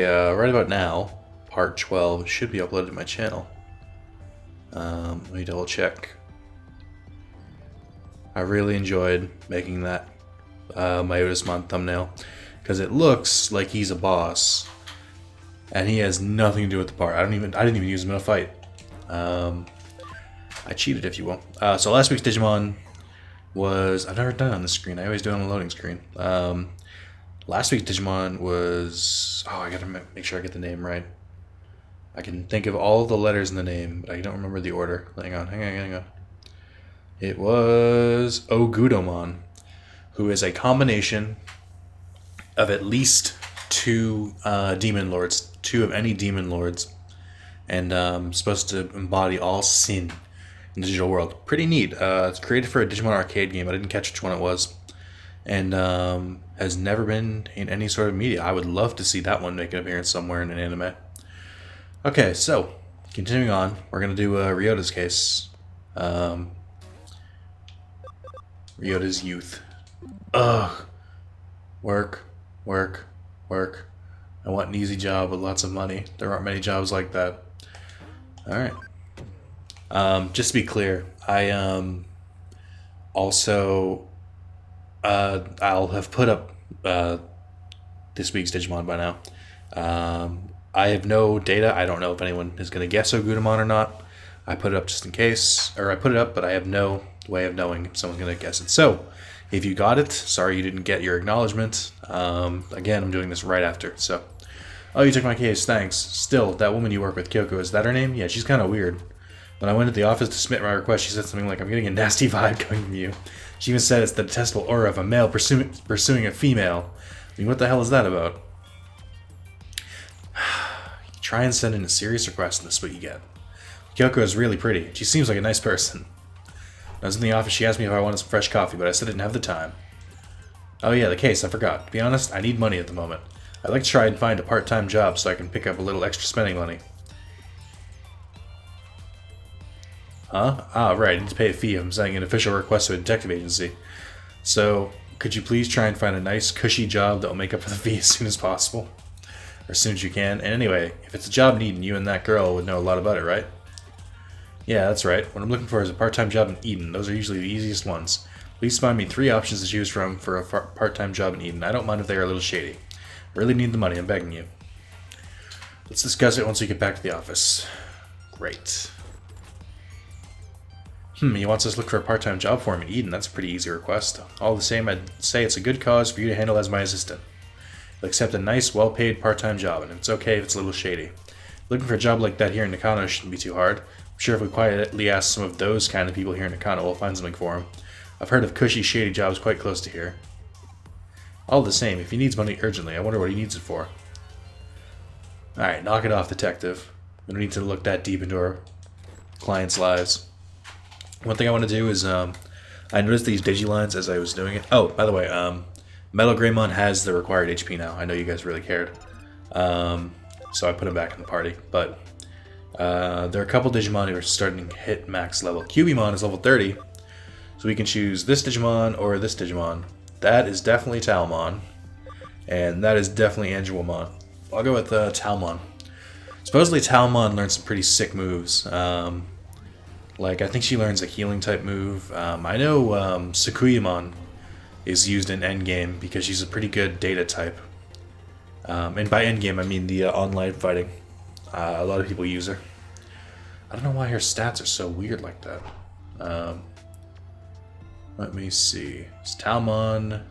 Right about now, part 12 should be uploaded to my channel. Let me double check. I really enjoyed making that my Otismon thumbnail because it looks like he's a boss, and he has nothing to do with the part. I didn't even use him in a fight. I cheated, if you will. So last week's Digimon was, I've never done it on the screen. I always do it on the loading screen. Last week's Digimon was, I gotta make sure I get the name right. I can think of all the letters in the name, but I don't remember the order. Hang on. It was Ogudomon, who is a combination of at least two demon lords, two of any demon lords, and supposed to embody all sin in the digital world. Pretty neat. It's created for a Digimon arcade game. I didn't catch which one it was, and has never been in any sort of media. I would love to see that one make an appearance somewhere in an anime. Okay, so continuing on, we're gonna do Ryota's case. Ryota's youth. Ugh. Work. I want an easy job with lots of money. There aren't many jobs like that. Alright. Just to be clear, I also I'll have put up this week's Digimon by now. I have no data. I don't know if anyone is going to guess Ogudomon or not. I put it up just in case, or I put it up, but I have no way of knowing if someone's going to guess it. So, if you got it, sorry you didn't get your acknowledgement. Again, I'm doing this right after. So, oh, you took my case. Thanks. Still, that woman you work with, Kyoko, is that her name? Yeah, she's kind of weird. When I went to the office to submit my request, she said something like, "I'm getting a nasty vibe coming from you." She even said it's the detestable aura of a male pursuing a female. I mean, what the hell is that about? Try and send in a serious request, and this is what you get. Kyoko is really pretty. She seems like a nice person. When I was in the office, she asked me if I wanted some fresh coffee, but I said I didn't have the time. Oh yeah, the case, I forgot. To be honest, I need money at the moment. I'd like to try and find a part-time job so I can pick up a little extra spending money. Huh? Ah, right, I need to pay a fee if I'm sending an official request to a detective agency. So, could you please try and find a nice, cushy job that will make up for the fee as soon as possible? Or as soon as you can. And anyway, if it's a job needing, you and that girl would know a lot about it, right? Yeah, that's right. What I'm looking for is a part-time job in Eden. Those are usually the easiest ones. Please find me 3 options to choose from for a part-time job in Eden. I don't mind if they are a little shady. I really need the money, I'm begging you. Let's discuss it once we get back to the office. Great. He wants us to look for a part-time job for him in Eden. That's a pretty easy request. All the same, I'd say it's a good cause for you to handle as my assistant. I'll accept a nice, well-paid part-time job, and it's okay if it's a little shady. Looking for a job like that here in Nakano shouldn't be too hard. I'm sure if we quietly ask some of those kind of people here in Nakano, we'll find something for him. I've heard of cushy, shady jobs quite close to here. All the same, if he needs money urgently, I wonder what he needs it for. Alright, knock it off, detective. We don't need to look that deep into our clients' lives. One thing I want to do is, I noticed these Digilines as I was doing it. Oh, by the way, Metal Greymon has the required HP now. I know you guys really cared. So I put him back in the party. But there are a couple Digimon who are starting to hit max level. Cubimon is level 30. So we can choose this Digimon or this Digimon. That is definitely Talmon. And that is definitely Angelomon. I'll go with Talmon. Supposedly Talmon learns some pretty sick moves. Like, I think she learns a healing type move. I know Sakuyamon is used in endgame because she's a pretty good data type. And by endgame, I mean the online fighting. A lot of people use her. I don't know why her stats are so weird like that. Let me see. It's Talmon,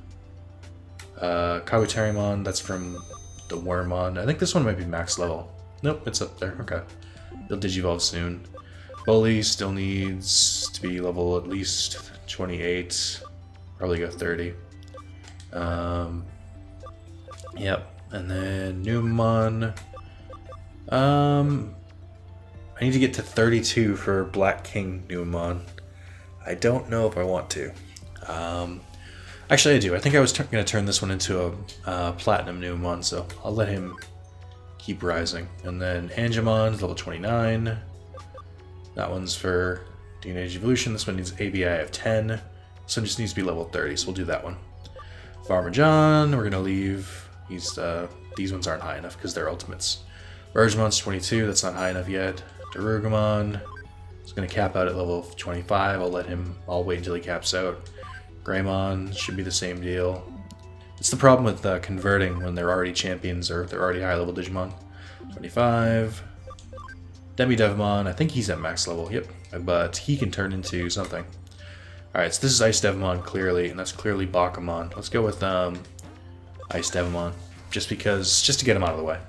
Kawutarimon, that's from the Wormmon. I think this one might be max level. Nope, it's up there. Okay. They'll digivolve soon. Bully still needs to be level at least 28. Probably go 30. Yep. And then Numon. I need to get to 32 for Black King Numon. I don't know if I want to. Actually, I do. I think I was going to turn this one into a Platinum Numon, so I'll let him keep rising. And then Angemon is level 29. That one's for Teenage Evolution. This one needs ABI of 10. This one just needs to be level 30, so we'll do that one. Farmer John, we're going to leave. He's these ones aren't high enough because they're ultimates. Vergemon's 22, that's not high enough yet. Darugamon is going to cap out at level 25. I'll wait until he caps out. Greymon should be the same deal. It's the problem with converting when they're already champions or they're already high level Digimon. 25. Devimon, I think he's at max level, yep. But he can turn into something. Alright, so this is Ice Devimon clearly, and that's clearly Bakumon. Let's go with Ice Devimon, just to get him out of the way.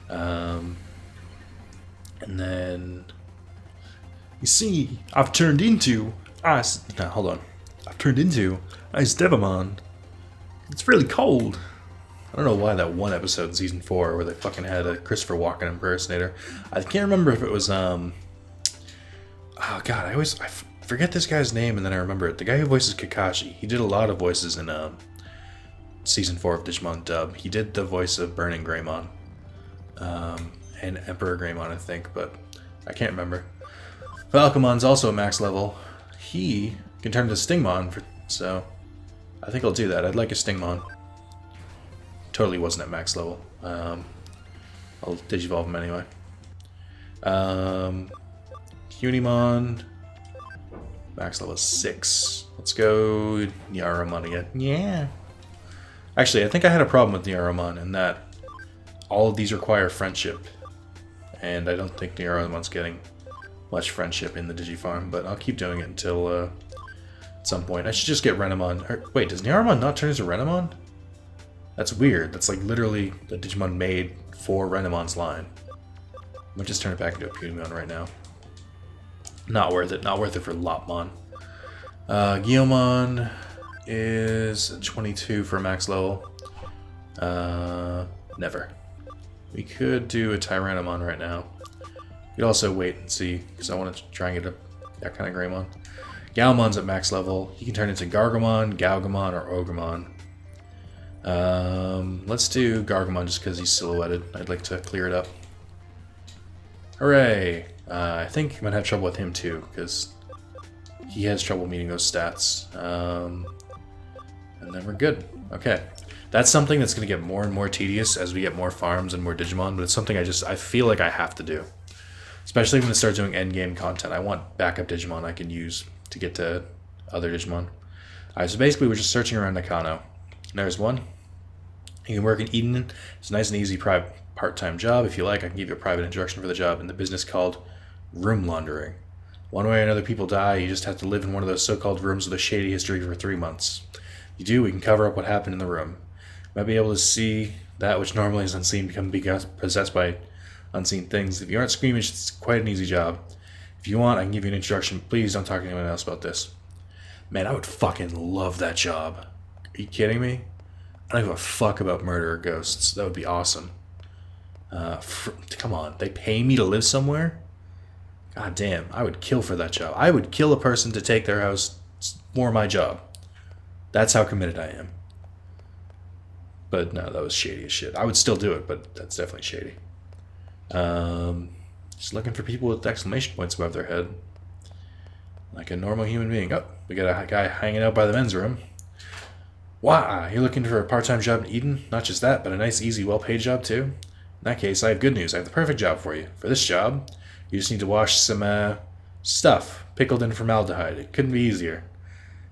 And then you see, I've turned into Ice Devimon. It's really cold. I don't know why that one episode in season 4 where they fucking had a Christopher Walken impersonator. I can't remember if it was oh god, I forget this guy's name and then I remember it. The guy who voices Kakashi. He did a lot of voices in season 4 of Digimon Dub. He did the voice of Burning Greymon. And Emperor Greymon, I think, but I can't remember. Falcomon's also at max level. He can turn into Stingmon, so I think I'll do that. I'd like a Stingmon. Totally wasn't at max level. I'll Digivolve him anyway. Unimon, max level 6. Let's go Nyaramon again. Yeah. Actually, I think I had a problem with Nyaramon in that all of these require friendship. And I don't think Nyaramon's getting much friendship in the Digifarm, but I'll keep doing it until at some point. I should just get Renamon. Wait, does Nyaramon not turn into Renamon? That's weird. That's like literally the Digimon made for Renamon's line. I might just turn it back into a Punimon right now. Not worth it. Not worth it for Lopmon. Guillaumon is 22 for max level. Never. We could do a Tyrannomon right now. We could also wait and see, because I want to try and get that kind of Greymon. Galmon's at max level. He can turn into Gargamon, Galgamon, or Ogremon. Let's do Gargamon just because he's silhouetted. I'd like to clear it up. Hooray! I think I'm going to have trouble with him too, because he has trouble meeting those stats. And then we're good. Okay. That's something that's going to get more and more tedious as we get more farms and more Digimon, but it's something I feel like I have to do. Especially when I start doing endgame content. I want backup Digimon I can use to get to other Digimon. Alright, so basically we're just searching around Nakano. There's one. You can work in Eden. It's a nice and easy part-time job. If you like, I can give you a private introduction for the job in the business called room laundering. One way or another, people die. You just have to live in one of those so-called rooms with a shady history for 3 months. You do, we can cover up what happened in the room. You might be able to see that which normally is unseen become possessed by unseen things. If you aren't squeamish, it's quite an easy job. If you want, I can give you an introduction. Please don't talk to anyone else about this. Man, I would fucking love that job. Are you kidding me? I don't give a fuck about murder or ghosts. That would be awesome. Come on, they pay me to live somewhere? God damn, I would kill for that job. I would kill a person to take their house for my job. That's how committed I am. But no, that was shady as shit. I would still do it, but that's definitely shady. Just looking for people with exclamation points above their head. Like a normal human being. Oh, we got a guy hanging out by the men's room. Wow, you're looking for a part-time job in Eden? Not just that, but a nice, easy, well-paid job too? In that case, I have good news. I have the perfect job for you. For this job, you just need to wash some, stuff pickled in formaldehyde. It couldn't be easier.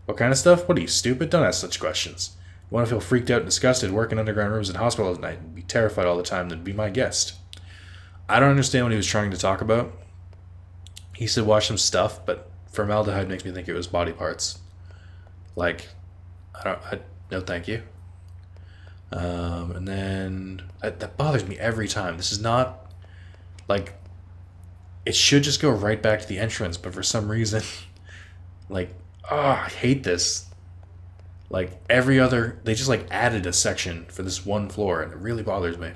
What kind of stuff? What are you, stupid? Don't ask such questions. You want to feel freaked out and disgusted, work in underground rooms in hospitals at night, and be terrified all the time, then be my guest. I don't understand what he was trying to talk about. He said wash some stuff, but formaldehyde makes me think it was body parts. Like, no thank you. And then, that bothers me every time. This is not, like, it should just go right back to the entrance, but for some reason, like, I hate this. Like, every other, they just, like, added a section for this one floor, and it really bothers me.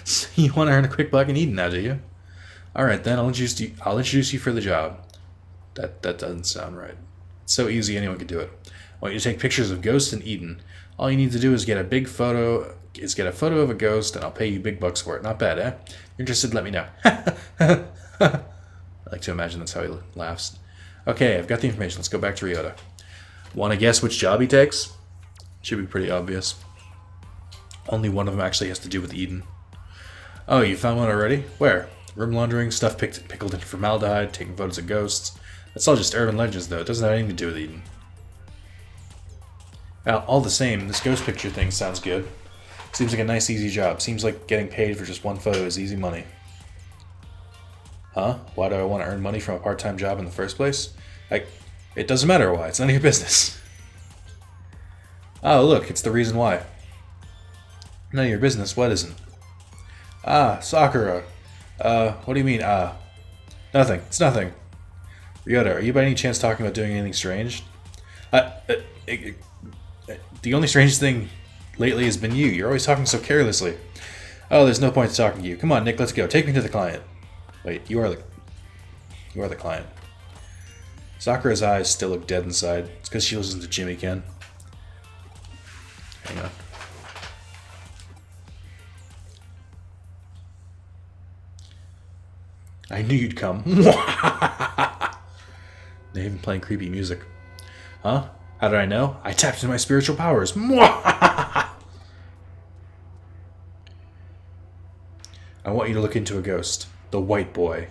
So you want to earn a quick buck in Eden now, do you? Alright then, I'll introduce you for the job. That doesn't sound right. It's so easy, anyone could do it. I want you to take pictures of ghosts in Eden. All you need to do is get a photo of a ghost, and I'll pay you big bucks for it. Not bad, eh? If you're interested, let me know. I like to imagine that's how he laughs. Okay, I've got the information. Let's go back to Riyota. Want to guess which job he takes? Should be pretty obvious. Only one of them actually has to do with Eden. Oh, you found one already? Where? Room laundering, stuff pickled in formaldehyde, taking photos of ghosts. That's all just urban legends, though. It doesn't have anything to do with Eden. All the same, this ghost picture thing sounds good. Seems like a nice, easy job. Seems like getting paid for just one photo is easy money. Huh? Why do I want to earn money from a part-time job in the first place? It doesn't matter why. It's none of your business. Oh, look, it's the reason why. None of your business. What isn't? Ah, Sakura. What do you mean, ah? Nothing. It's nothing. Riyota, are you by any chance talking about doing anything strange? The only strange thing lately has been you. You're always talking so carelessly. Oh, there's no point to talking to you. Come on, Nick, let's go. Take me to the client. Wait, you are the client. Sakura's eyes still look dead inside. It's because she listens to Jimmy Ken. Hang on. I knew you'd come. They're even playing creepy music. Huh? How did I know? I tapped into my spiritual powers. I want you to look into a ghost. The white boy.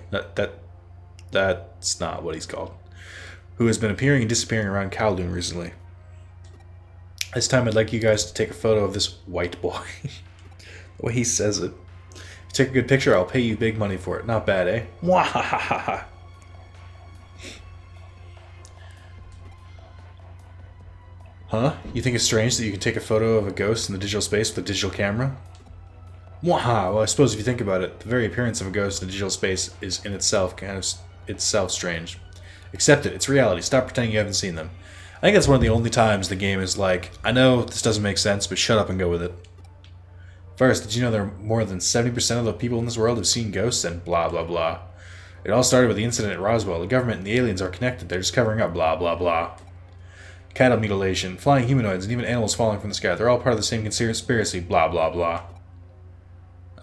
That's not what he's called. Who has been appearing and disappearing around Kowloon recently. This time I'd like you guys to take a photo of this white boy. The way he says it. If you take a good picture, I'll pay you big money for it. Not bad, eh? Mwahahaha. Huh? You think it's strange that you can take a photo of a ghost in the digital space with a digital camera? Mwaha! Well, I suppose if you think about it, the very appearance of a ghost in a digital space is in itself strange. Accept it. It's reality. Stop pretending you haven't seen them. I think that's one of the only times the game is like, I know this doesn't make sense, but shut up and go with it. First, did you know there are more than 70% of the people in this world have seen ghosts and blah blah blah. It all started with the incident at Roswell. The government and the aliens are connected. They're just covering up blah blah blah. Cattle mutilation, flying humanoids, and even animals falling from the sky. They're all part of the same conspiracy, blah blah blah.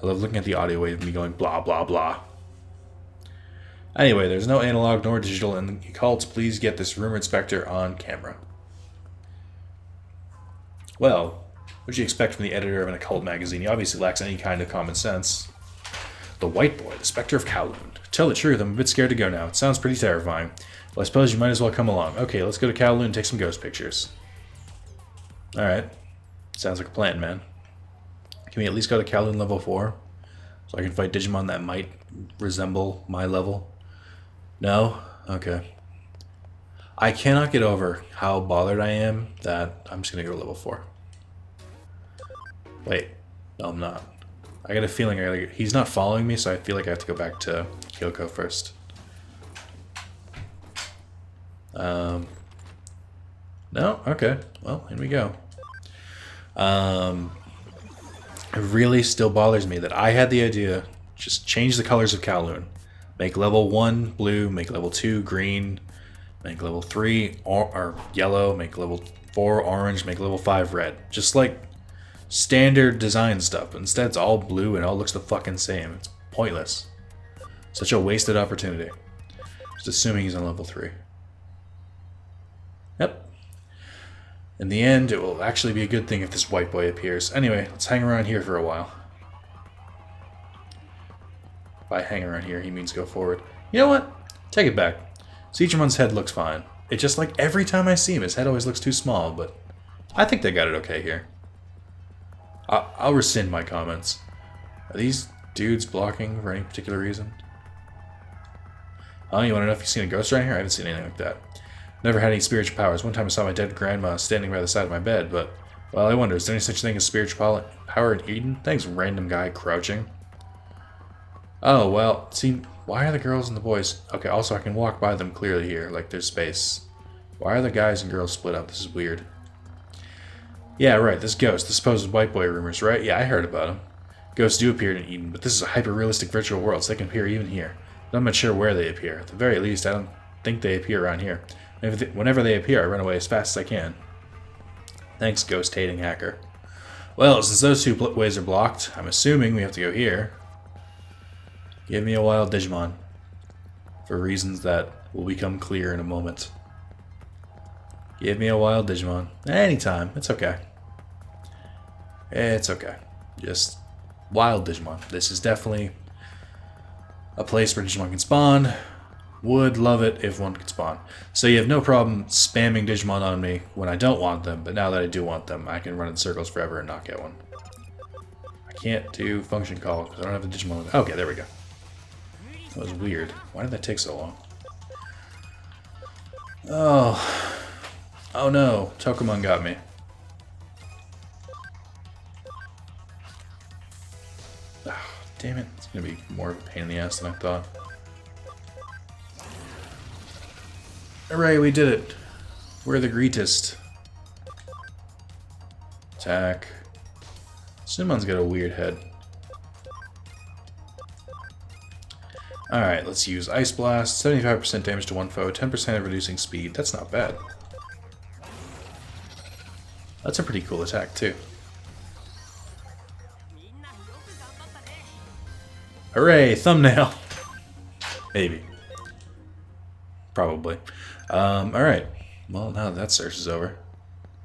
I love looking at the audio wave of me going blah blah blah. Anyway, there's no analog nor digital in the cults. Please get this rumor inspector on camera. Well, what do you expect from the editor of an occult magazine? He obviously lacks any kind of common sense. The White Boy, the Spectre of Kowloon. To tell the truth, I'm a bit scared to go now. It sounds pretty terrifying. Well, I suppose you might as well come along. Okay, let's go to Kowloon and take some ghost pictures. Alright. Sounds like a plan, man. Can we at least go to Kowloon level 4? So I can fight Digimon that might resemble my level? No? Okay. I cannot get over how bothered I am that I'm just going to go to level 4. Wait. No, I'm not. I got a feeling he's not following me, so I feel like I have to go back to Kyoko first. No? Okay. Well, here we go. It really still bothers me that I had the idea, just change the colors of Kowloon. Make level 1 blue, make level 2 green, make level 3 or yellow, make level 4 orange, make level 5 red. Just like standard design stuff. Instead, it's all blue and it all looks the fucking same. It's pointless. Such a wasted opportunity. Just assuming he's on level 3. Yep. In the end, it will actually be a good thing if this white boy appears. Anyway, let's hang around here for a while. By hang around here, he means go forward. You know what? Take it back. Seichimon's head looks fine. It's just like every time I see him, his head always looks too small, but I think they got it okay here. I'll rescind my comments. Are these dudes blocking for any particular reason? Oh, you want to know if you've seen a ghost right here? I haven't seen anything like that. Never had any spiritual powers. One time I saw my dead grandma standing by the side of my bed, but, well, I wonder, is there any such thing as spiritual power in Eden? Thanks, random guy crouching. Oh, well, see, why are the girls and the boys... Okay, also I can walk by them clearly here, like there's space. Why are the guys and girls split up? This is weird. Yeah, right, this ghost, the supposed white boy rumors, right? Yeah, I heard about him. Ghosts do appear in Eden, but this is a hyper-realistic virtual world, so they can appear even here. I'm not sure where they appear. At the very least, I don't think they appear around here. Whenever they appear, I run away as fast as I can. Thanks, ghost-hating hacker. Well, since those two ways are blocked, I'm assuming we have to go here. Give me a wild Digimon. For reasons that will become clear in a moment. Give me a wild Digimon. Anytime. It's okay. It's okay. Just wild Digimon. This is definitely a place where Digimon can spawn. Would love it if one could spawn. So you have no problem spamming Digimon on me when I don't want them, but now that I do want them, I can run in circles forever and not get one. I can't do function call because I don't have the Digimon. Okay, there we go. That was weird. Why did that take so long? Oh. Oh no. Tokumon got me. Oh, damn it. It's going to be more of a pain in the ass than I thought. Hooray, we did it. We're the greatest. Attack. Sumon's got a weird head. Alright, let's use Ice Blast. 75% damage to one foe, 10% of reducing speed. That's not bad. That's a pretty cool attack, too. Hooray, thumbnail! Maybe. Probably. Alright. Well, now that search is over.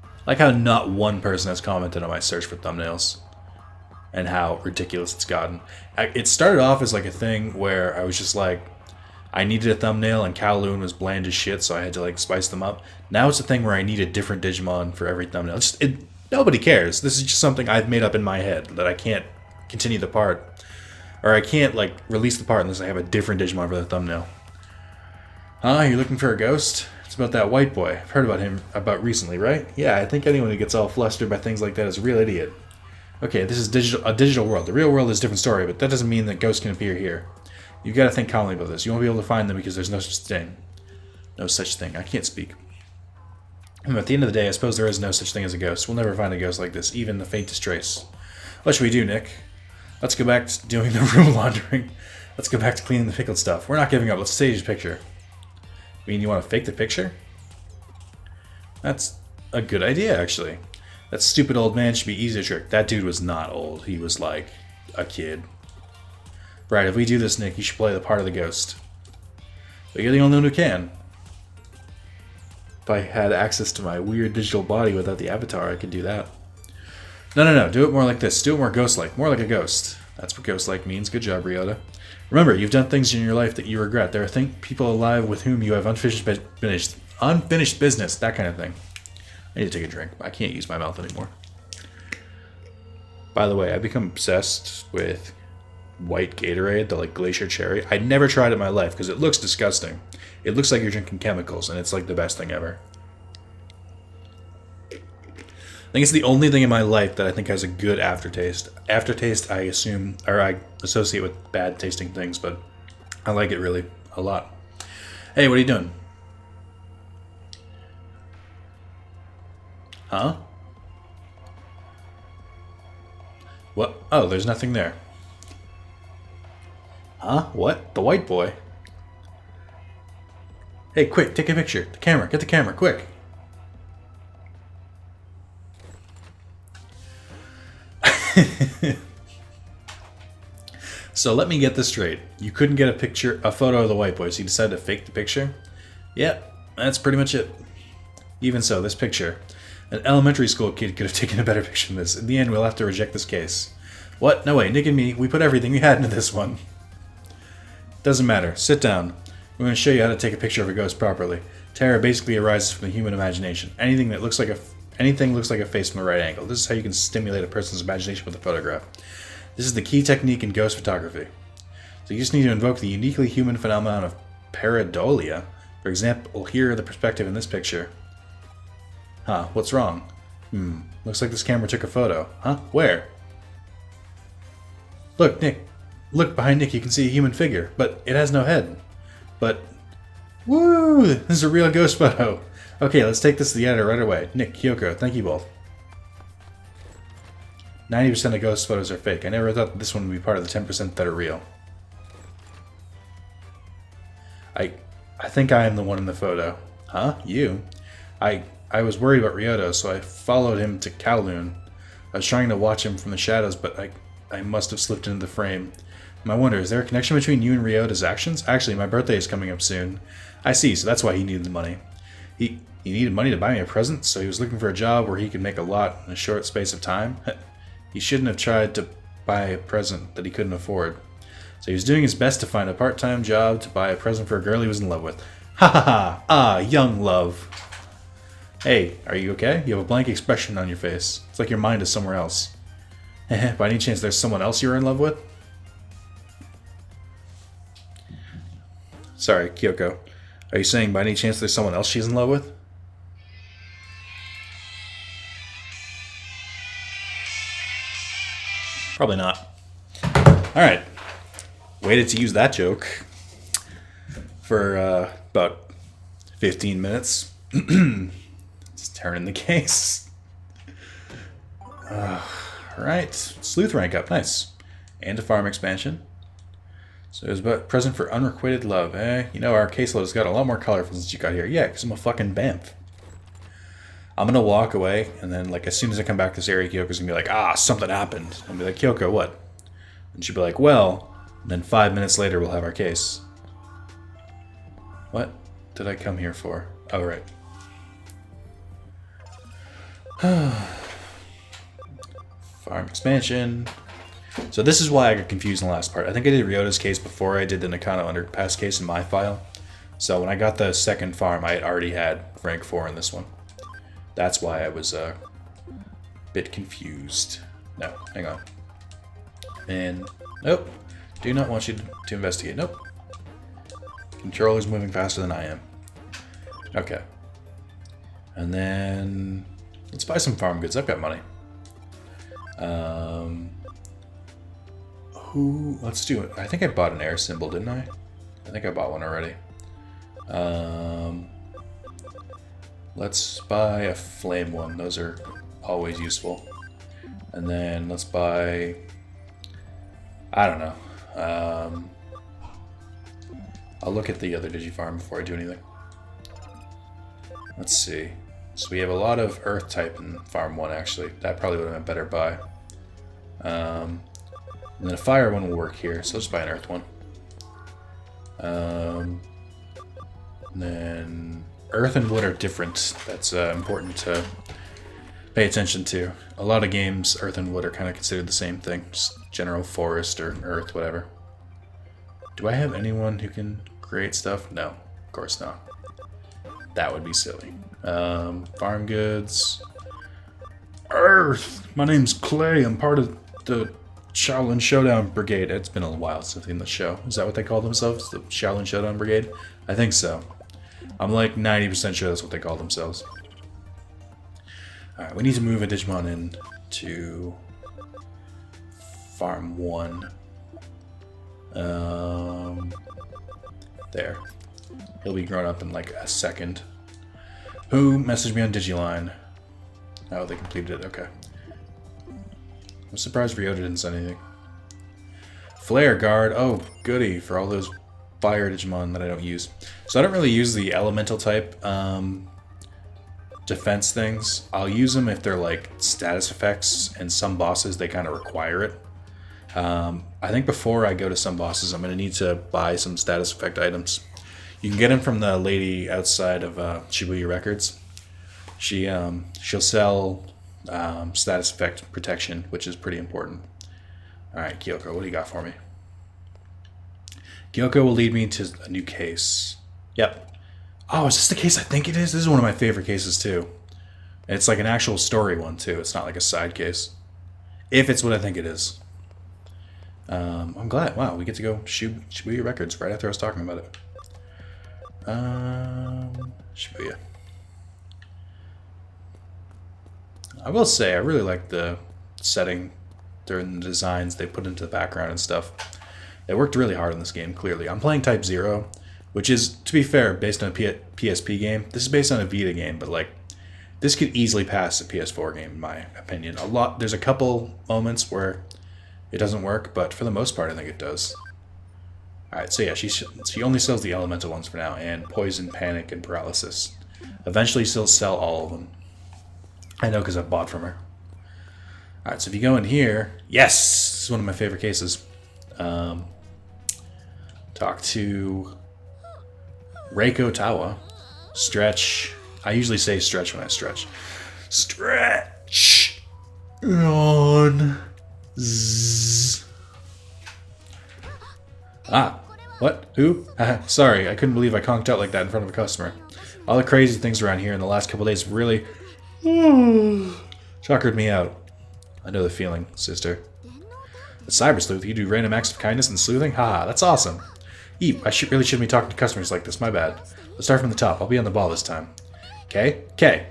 I like how not one person has commented on my search for thumbnails. And how ridiculous it's gotten. It started off as like a thing where I was just like, I needed a thumbnail and Kowloon was bland as shit, so I had to like spice them up. Now it's a thing where I need a different Digimon for every thumbnail. Nobody cares. This is just something I've made up in my head, that I can't continue the part. Or I can't like release the part unless I have a different Digimon for the thumbnail. Huh? You're looking for a ghost? It's about that white boy. I've heard about him recently, right? Yeah, I think anyone who gets all flustered by things like that is a real idiot. Okay, this is a digital world. The real world is a different story, but that doesn't mean that ghosts can appear here. You've got to think calmly about this. You won't be able to find them because there's no such thing. No such thing. I can't speak. At the end of the day, I suppose there is no such thing as a ghost. We'll never find a ghost like this, even the faintest trace. What should we do, Nick? Let's go back to doing the room laundering. Let's go back to cleaning the pickled stuff. We're not giving up. Let's stage a picture. You mean you want to fake the picture? That's a good idea, actually. That stupid old man should be easy to trick. That dude was not old. He was like a kid. Right, if we do this, Nick, you should play the part of the ghost. But you're the only one who can. If I had access to my weird digital body without the avatar, I could do that. No. Do it more like this. Do it more ghost-like. More like a ghost. That's what ghost-like means. Good job, Riyota. Remember, you've done things in your life that you regret. There are people alive with whom you have unfinished business. That kind of thing. I need to take a drink. I can't use my mouth anymore. By the way, I've become obsessed with white Gatorade, the like Glacier Cherry. I'd never tried it in my life because it looks disgusting. It looks like you're drinking chemicals, and it's like the best thing ever. I think it's the only thing in my life that I think has a good aftertaste. Aftertaste, I assume, or I associate with bad tasting things, but I like it really a lot. Hey, what are you doing? Huh? What? Oh, there's nothing there. Huh? What? The white boy? Hey, quick, take a picture. The camera. Get the camera, quick. So let me get this straight. You couldn't get a photo of the white boy, so you decided to fake the picture? Yep, that's pretty much it. Even so, this picture. An elementary school kid could have taken a better picture than this. In the end, we'll have to reject this case. What? No way, Nick and me, we put everything we had into this one. Doesn't matter. Sit down. We're going to show you how to take a picture of a ghost properly. Terror basically arises from the human imagination. Anything looks like a face from the right angle. This is how you can stimulate a person's imagination with a photograph. This is the key technique in ghost photography. So you just need to invoke the uniquely human phenomenon of pareidolia. For example, here the perspective in this picture. Huh, what's wrong? Looks like this camera took a photo. Huh? Where? Look, Nick. Look, behind Nick you can see a human figure, but it has no head. But, woo! This is a real ghost photo. Okay, let's take this to the editor right away. Nick, Kyoko, thank you both. 90% of ghost photos are fake. I never thought that this one would be part of the 10% that are real. I think I am the one in the photo. Huh? You? I was worried about Riyota, so I followed him to Kowloon. I was trying to watch him from the shadows, but I must have slipped into the frame. I wonder, is there a connection between you and Ryota's actions? Actually, my birthday is coming up soon. I see, so that's why he needed the money. He needed money to buy me a present, so he was looking for a job where he could make a lot in a short space of time. He shouldn't have tried to buy a present that he couldn't afford. So he was doing his best to find a part-time job to buy a present for a girl he was in love with. Ha ha ha! Ah, young love. Hey, are you okay? You have a blank expression on your face. It's like your mind is somewhere else. By any chance there's someone else you're in love with? Sorry, Kyoko. Are you saying by any chance there's someone else she's in love with? Probably not. Alright. Waited to use that joke for about 15 minutes. Let's turn in the case. Alright. Sleuth rank up. Nice. And a farm expansion. So it was about present for unrequited love. You know, our caseload has got a lot more colorful since you got here. Yeah, because I'm a fucking bamf. I'm going to walk away, and then, like, as soon as I come back to this area, Kyoko's going to be like, ah, something happened. I'll be like, Kyoko, what? And she'll be like, well, and then 5 minutes later we'll have our case. What did I come here for? Oh, right. Farm expansion. So this is why I got confused in the last part. I think I did Ryota's case before I did the Nakano Underpass case in my file. So when I got the second farm, I had already had rank 4 in this one. That's why I was a bit confused. No, hang on. And, nope. Do not want you to investigate. Nope. Controller's moving faster than I am. Okay. And then, let's buy some farm goods. I've got money. Let's do it. I think I bought an air symbol, didn't I? I think I bought one already. Let's buy a flame one. Those are always useful. And then let's buy... I don't know. I'll look at the other Digifarm before I do anything. Let's see. So we have a lot of Earth type in Farm 1, actually. That probably would have been a better buy. And then a Fire one will work here, so let's buy an Earth one. And then Earth and Wood are different. That's important to pay attention to. A lot of games, Earth and Wood are kind of considered the same thing. Just general forest or Earth, whatever. Do I have anyone who can create stuff? No, of course not. That would be silly. Farm goods. Earth! My name's Clay. I'm part of the Shaolin Showdown Brigade. It's been a while since I've seen the show. Is that what they call themselves? The Shaolin Showdown Brigade? I think so. I'm like 90% sure that's what they call themselves. Alright, we need to move a Digimon in to Farm 1. There. He'll be grown up in like a second. Who messaged me on Digiline? Oh, they completed it. Okay. I'm surprised Riyota didn't send anything. Flare Guard. Oh, goody. For all those fire Digimon that I don't use. So I don't really use the elemental type defense things. I'll use them if they're like status effects, and some bosses they kind of require it. I think before I go to some bosses, I'm going to need to buy some status effect items. You can get them from the lady outside of Shibuya Records. She'll sell status effect protection, which is pretty important. Alright, Kyoko, what do you got for me? Kyoko will lead me to a new case. Yep. Oh, is this the case I think it is? This is one of my favorite cases, too. It's like an actual story one, too. It's not like a side case. If it's what I think it is. I'm glad. Wow, we get to go Shibuya Records right after I was talking about it. Shibuya. I will say, I really like the setting during the designs they put into the background and stuff. They worked really hard on this game, clearly. I'm playing Type 0, which is, to be fair, based on a PSP game. This is based on a Vita game, but like, this could easily pass a PS4 game, in my opinion. There's a couple moments where it doesn't work, but for the most part, I think it does. Alright, so yeah, she only sells the elemental ones for now, and poison, panic, and paralysis. Eventually she'll sell all of them. I know because I've bought from her. Alright, so if you go in here, yes! This is one of my favorite cases. Talk to Reiko Tawa. Stretch. I usually say stretch when I stretch. Stretch! On. Zzz. Ah. What? Who? Sorry, I couldn't believe I conked out like that in front of a customer. All the crazy things around here in the last couple days really chockered me out. I know the feeling, sister. The Cyber Sleuth, you do random acts of kindness and sleuthing? Haha, that's awesome. Eep, I really shouldn't be talking to customers like this, my bad. Let's start from the top. I'll be on the ball this time. Okay? Okay.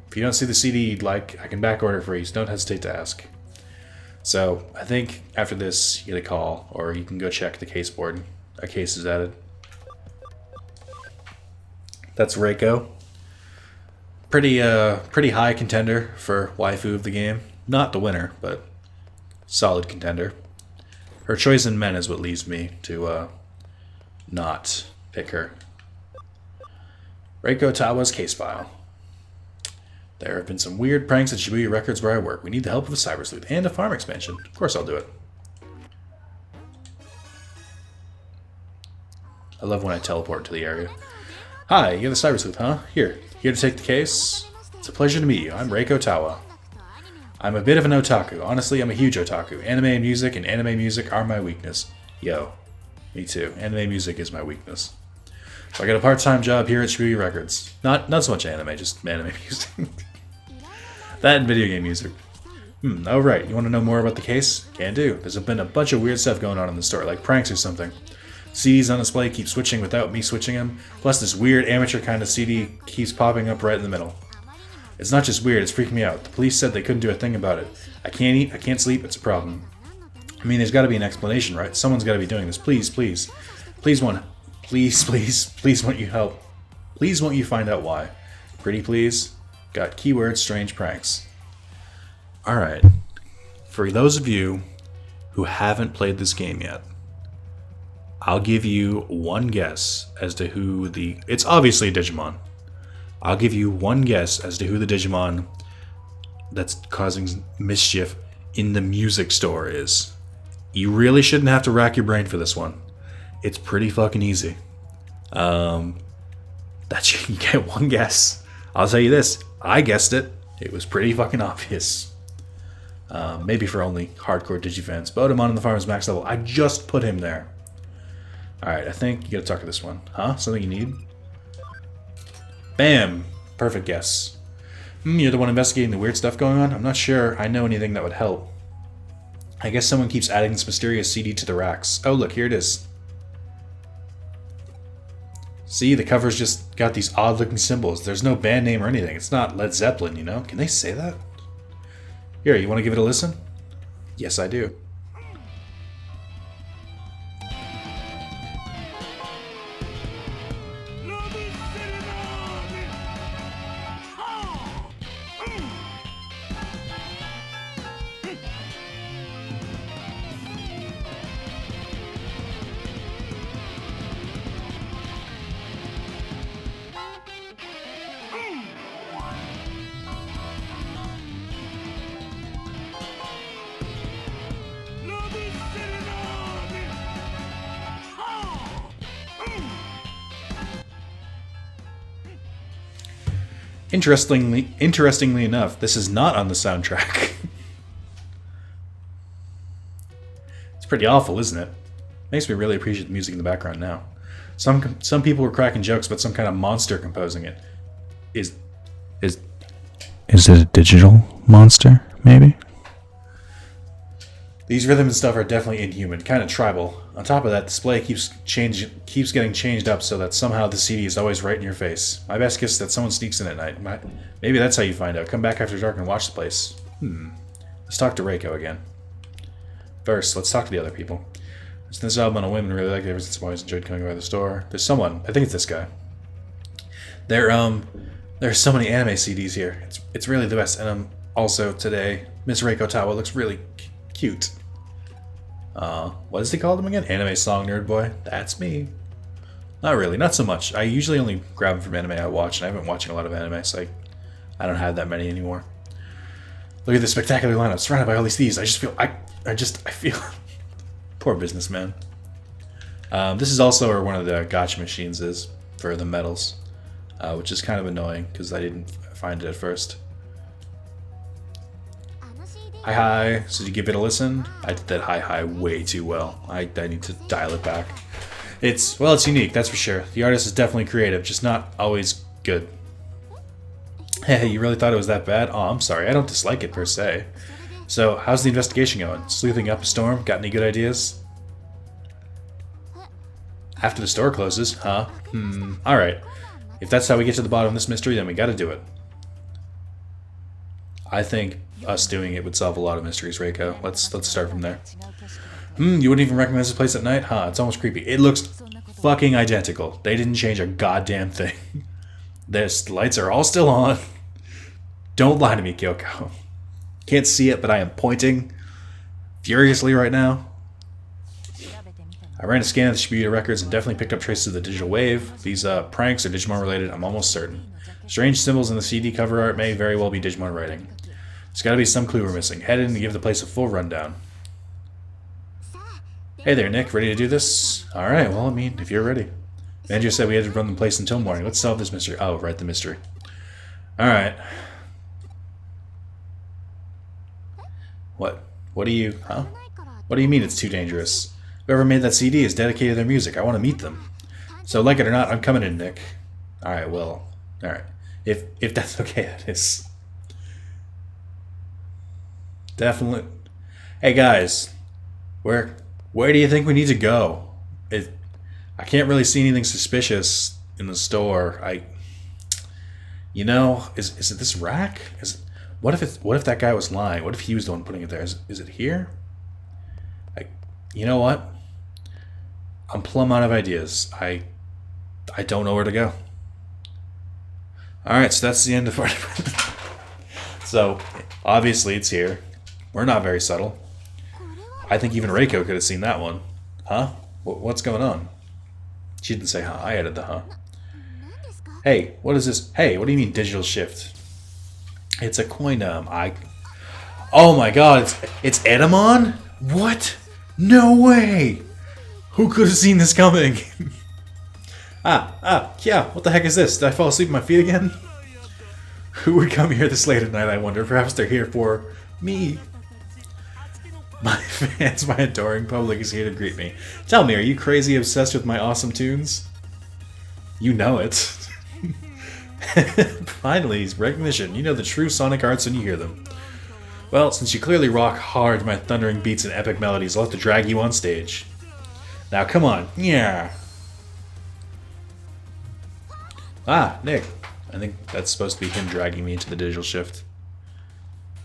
If you don't see the CD you'd like, I can back order for you, so don't hesitate to ask. So, I think after this, you get a call, or you can go check the case board. A case is added. That's Reiko. Pretty high contender for waifu of the game. Not the winner, but solid contender. Her choice in men is what leads me to not pick her. Reiko Tawa's case file. There have been some weird pranks at Shibuya Records where I work. We need the help of a Cyber Sleuth and a farm expansion. Of course I'll do it. I love when I teleport to the area. Hi, you're the Cyber Sleuth, huh? Here to take the case? It's a pleasure to meet you. I'm Reiko Tawa. I'm a bit of an otaku. Honestly, I'm a huge otaku. Anime music are my weakness. Yo, me too. Anime music is my weakness. So I got a part-time job here at Shibuya Records. Not so much anime, just anime music. That and video game music. Oh right, you want to know more about the case? Can do. There's been a bunch of weird stuff going on in the store, like pranks or something. CDs on display keep switching without me switching them, plus this weird amateur kind of CD keeps popping up right in the middle. It's not just weird, it's freaking me out. The police said they couldn't do a thing about it. I can't eat, I can't sleep, it's a problem. I mean, there's got to be an explanation, right? Someone's got to be doing this. Please won't you help? Please won't you find out why? Pretty please? Got keyword strange pranks. Alright. For those of you who haven't played this game yet, I'll give you one guess as to who the... It's obviously a Digimon. I'll give you one guess as to who the Digimon that's causing mischief in the music store is. You really shouldn't have to rack your brain for this one. It's pretty fucking easy. You get one guess. I'll tell you this. I guessed it. It was pretty fucking obvious. Maybe for only hardcore Digi fans. Bodemon in the farm is max level. I just put him there. Alright, I think you gotta talk to this one. Huh? Something you need? Bam! Perfect guess. You're the one investigating the weird stuff going on? I'm not sure I know anything that would help. I guess someone keeps adding this mysterious CD to the racks. Oh, look, here it is. See, the cover's just got these odd-looking symbols. There's no band name or anything. It's not Led Zeppelin, you know? Can they say that? Here, you want to give it a listen? Yes, I do. Interestingly enough, this is not on the soundtrack. It's pretty awful, isn't it? Makes me really appreciate the music in the background now. Some people were cracking jokes about some kind of monster composing it. Is it a digital monster, maybe? These rhythm and stuff are definitely inhuman, kind of tribal. On top of that, display keeps getting changed up so that somehow the CD is always right in your face. My best guess is that someone sneaks in at night. Maybe that's how you find out. Come back after dark and watch the place. Let's talk to Reiko again. First, let's talk to the other people. There's this album on women really like it ever since I always enjoyed coming by the store. There's someone. I think it's this guy. There's so many anime CDs here. It's really the best. And also today, Miss Reiko Tawa looks really cute. What does he call them again? Anime song nerd boy? That's me. Not really, not so much. I usually only grab them from anime I watch, and I've been watching a lot of anime, so I don't have that many anymore. Look at this spectacular lineup, surrounded by all these thieves. I feel poor businessman. This is also where one of the gacha machines is for the medals, which is kind of annoying because I didn't find it at first. Hi hi. So did you give it a listen? I did that hi hi way too well. I need to dial it back. It's unique, that's for sure. The artist is definitely creative, just not always good. Hey, you really thought it was that bad? Oh, I'm sorry. I don't dislike it per se. So, how's the investigation going? Sleuthing up a storm? Got any good ideas? After the store closes, huh? Alright. If that's how we get to the bottom of this mystery, then we gotta do it. I think us doing it would solve a lot of mysteries, Reiko. Let's start from there. You wouldn't even recognize this place at night? Huh, it's almost creepy. It looks fucking identical. They didn't change a goddamn thing. The lights are all still on. Don't lie to me, Kyoko. Can't see it, but I am pointing furiously right now. I ran a scan of the Shibuya records and definitely picked up traces of the digital wave. These pranks are Digimon related, I'm almost certain. Strange symbols in the CD cover art may very well be Digimon writing. There's gotta be some clue we're missing. Head in and give the place a full rundown. Hey there, Nick. Ready to do this? Alright, well, I mean, if you're ready. Manager said we had to run the place until morning. Let's solve this mystery. Oh, right, the mystery. Alright. What? What do you... Huh? What do you mean it's too dangerous? Whoever made that CD is dedicated to their music. I want to meet them. So, like it or not, I'm coming in, Nick. Alright, well... Alright. If that's okay, that is. Definitely. Hey, guys. Where do you think we need to go? I can't really see anything suspicious in the store. You know, is it this rack? What if that guy was lying? What if he was the one putting it there? Is it here? You know what? I'm plumb out of ideas. I don't know where to go. Alright, so that's the end of our... So, obviously it's here. We're not very subtle. I think even Reiko could have seen that one. Huh? What's going on? She didn't say huh. I added the huh. Hey, what is this? Hey, what do you mean digital shift? It's a coin Oh my god, it's Edamon? What? No way! Who could have seen this coming? Yeah, what the heck is this? Did I fall asleep at my feet again? Who would come here this late at night, I wonder? Perhaps they're here for me. My fans, my adoring public is here to greet me. Tell me, are you crazy obsessed with my awesome tunes? You know it. Finally, recognition. You know the true sonic arts when you hear them. Well, since you clearly rock hard to my thundering beats and epic melodies, I'll have to drag you on stage. Now, come on. Yeah. Ah, Nick. I think that's supposed to be him dragging me into the digital shift.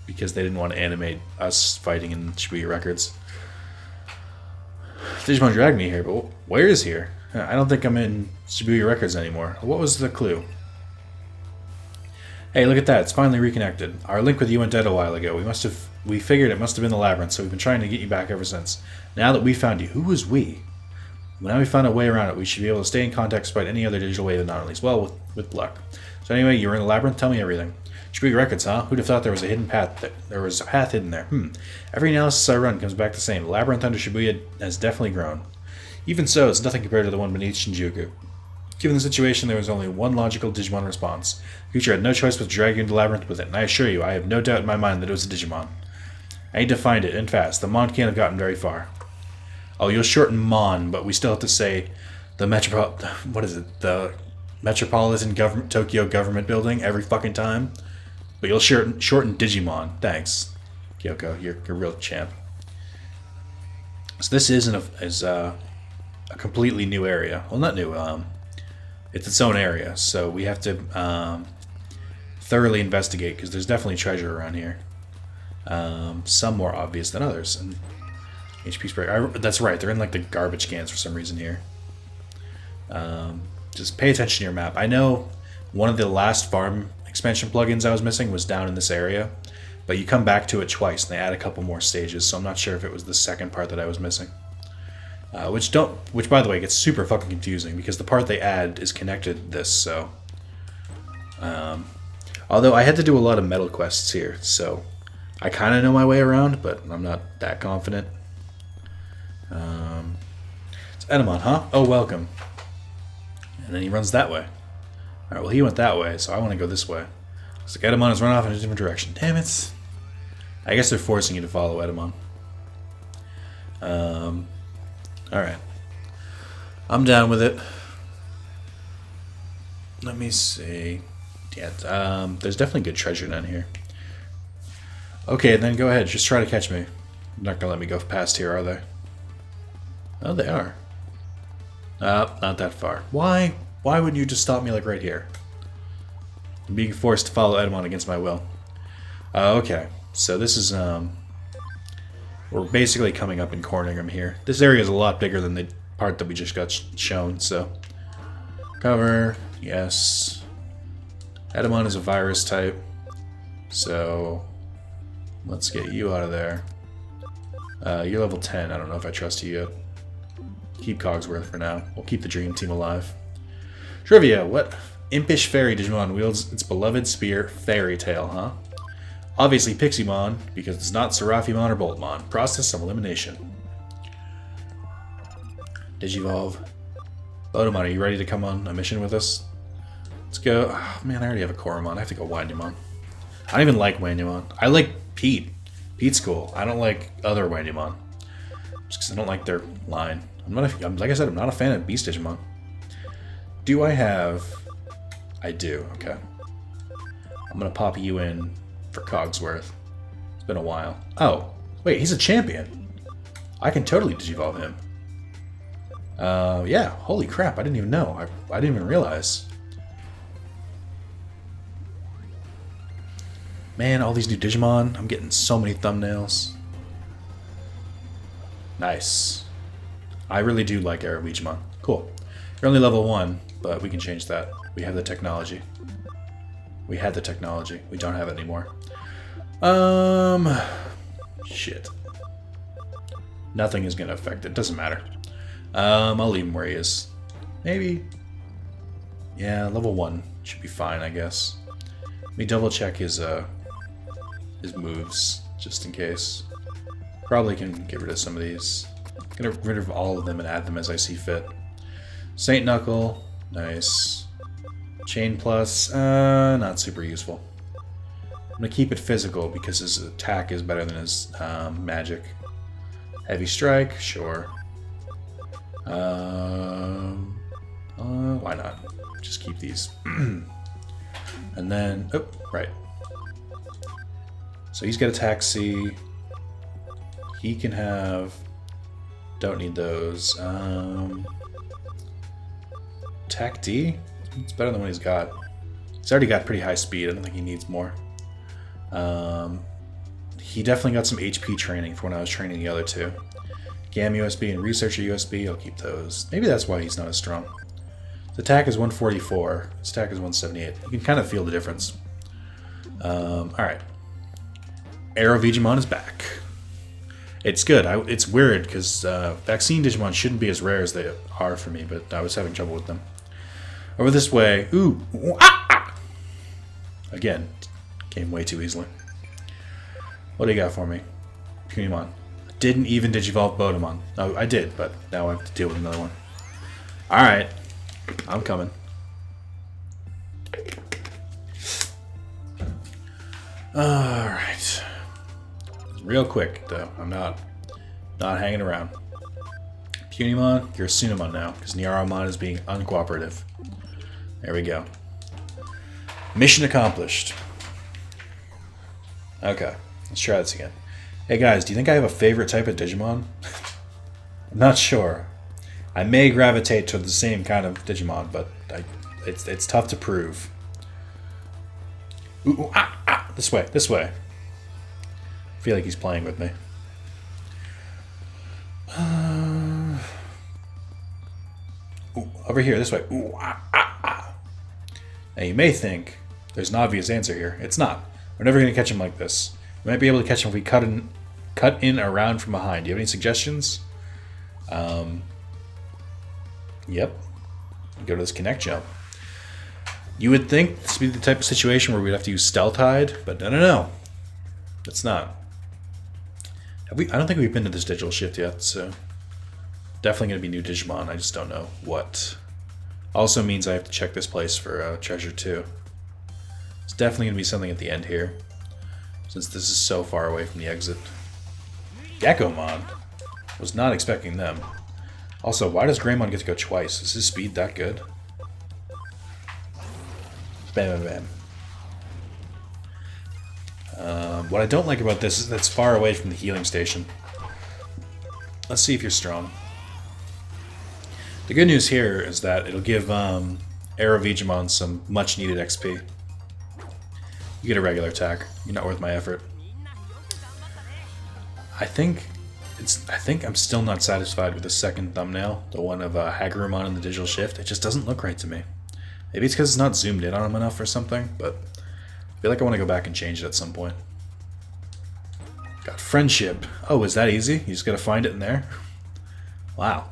Because they didn't want to animate us fighting in Shibuya Records. Digimon dragged me here, but where is here? I don't think I'm in Shibuya Records anymore. What was the clue? Hey, look at that. It's finally reconnected. Our link with you went dead a while ago. We figured it must have been the labyrinth, so we've been trying to get you back ever since. Now that we found you, who was we? Well, now we found a way around it. We should be able to stay in contact despite any other digital wave anomalies. Well, with luck. So anyway, you were in the labyrinth. Tell me everything. Shibuya Records, huh? Who'd have thought there was a hidden path? There was a path hidden there. Every analysis I run comes back the same. The labyrinth under Shibuya has definitely grown. Even so, it's nothing compared to the one beneath Shinjuku. Given the situation, there was only one logical Digimon response. The creature had no choice but to drag you into the labyrinth with it, and I assure you, I have no doubt in my mind that it was a Digimon. I need to find it, and fast. The Mon can't have gotten very far. Oh, you'll shorten Mon, but we still have to say the the Metropolitan Government Tokyo Government Building every fucking time. But you'll shorten Digimon. Thanks, Kyoko. You're a real champ. So this is a completely new area. Well, not new. It's its own area, so we have to thoroughly investigate because there's definitely treasure around here. Some more obvious than others. And HP spray. That's right. They're in like the garbage cans for some reason here. Just pay attention to your map. I know one of the last farm expansion plugins I was missing was down in this area, but you come back to it twice and they add a couple more stages, so I'm not sure if it was the second part that I was missing. Which by the way gets super fucking confusing because the part they add is connected to this, so although I had to do a lot of metal quests here, so I kind of know my way around, but I'm not that confident. It's Edamon, huh? Oh, welcome. And then he runs that way. Alright, well he went that way, so I want to go this way. Looks like Edamon has run off in a different direction. Damn it. I guess they're forcing you to follow Edamon. Alright. I'm down with it. Let me see. Yeah, there's definitely good treasure down here. Okay, then go ahead. Just try to catch me. They're not gonna let me go past here, are they? Oh, they are. Not that far. Why? Why would you just stop me like right here? I'm being forced to follow Edamon against my will. Okay. So this is, we're basically coming up and cornering him here. This area is a lot bigger than the part that we just got shown, so. Cover. Yes. Edamon is a virus type. So, let's get you out of there. You're level 10. I don't know if I trust you yet. Keep Cogsworth for now. We'll keep the Dream Team alive. Trivia. What impish fairy Digimon wields its beloved spear, Fairy Tail, huh? Obviously Piximon, because it's not Seraphimon or Boltmon. Process of elimination. Digivolve. Botomon, are you ready to come on a mission with us? Let's go. Oh, man, I already have a Koromon. I have to go Wandymon. I don't even like Wandymon. I like Pete. Pete's cool. I don't like other Wandymon. Just because I don't like their line. Like I said, I'm not a fan of Beast Digimon. Do I have... I do, okay. I'm going to pop you in for Cogsworth. It's been a while. Oh, wait, he's a champion. I can totally Digivolve him. Yeah, holy crap, I didn't even know. I didn't even realize. Man, all these new Digimon. I'm getting so many thumbnails. Nice. I really do like Aerobeachmon. Cool. You're only level 1, but we can change that. We have the technology. We had the technology. We don't have it anymore. Shit. Nothing is going to affect it. Doesn't matter. I'll leave him where he is. Maybe. Yeah, level 1 should be fine, I guess. Let me double check his moves, just in case. Probably can get rid of some of these. Get rid of all of them and add them as I see fit. Saint Knuckle, nice. Chain Plus, not super useful. I'm gonna keep it physical because his attack is better than his magic. Heavy Strike, sure. Why not? Just keep these. And then, oh, right. So he's got attack C. He can have, don't need those. Attack D? It's better than what he's got. He's already got pretty high speed. I don't think he needs more. He definitely got some HP training for when I was training the other two. GAM USB and Researcher USB, I'll keep those. Maybe that's why he's not as strong. His attack is 144. His attack is 178. You can kind of feel the difference. Alright. Aerovegemon is back. It's good. It's weird because vaccine Digimon shouldn't be as rare as they are for me, but I was having trouble with them. Over this way. Ooh. Again, came way too easily. What do you got for me? Kunimon. Didn't even Digivolve Botomon. No, I did, but now I have to deal with another one. Alright. I'm coming. Alright. Real quick, though. I'm not hanging around. Punimon, you're a Sunamon now, because Nyaromon is being uncooperative. There we go. Mission accomplished. Okay, let's try this again. Hey guys, do you think I have a favorite type of Digimon? I'm not sure. I may gravitate to the same kind of Digimon, but it's tough to prove. Ooh, this way, this way. I feel like he's playing with me. Ooh, over here, this way. Ooh, Now you may think there's an obvious answer here. It's not. We're never going to catch him like this. We might be able to catch him if we cut in around from behind. Do you have any suggestions? Yep. Go to this connect jump. You would think this would be the type of situation where we'd have to use Stealth Hide, but no. It's not. I don't think we've been to this digital shift yet, so definitely going to be new Digimon. I just don't know what. Also means I have to check this place for treasure too. It's definitely going to be something at the end here. since this is so far away from the exit. Gekomon? Was not expecting them. Also, why does Greymon get to go twice? Is his speed that good? Bam, bam, bam. What I don't like about this is that it's far away from the healing station. Let's see if you're strong. The good news here is that it'll give Arrow Digimon some much needed XP. You get a regular attack. You're not worth my effort. I think I'm still not satisfied with the second thumbnail, the one of Hagurumon in the digital shift. It just doesn't look right to me. Maybe it's because it's not zoomed in on him enough or something, but I feel like I want to go back and change it at some point. Got friendship. Oh, is that easy? You just gotta find it in there? Wow.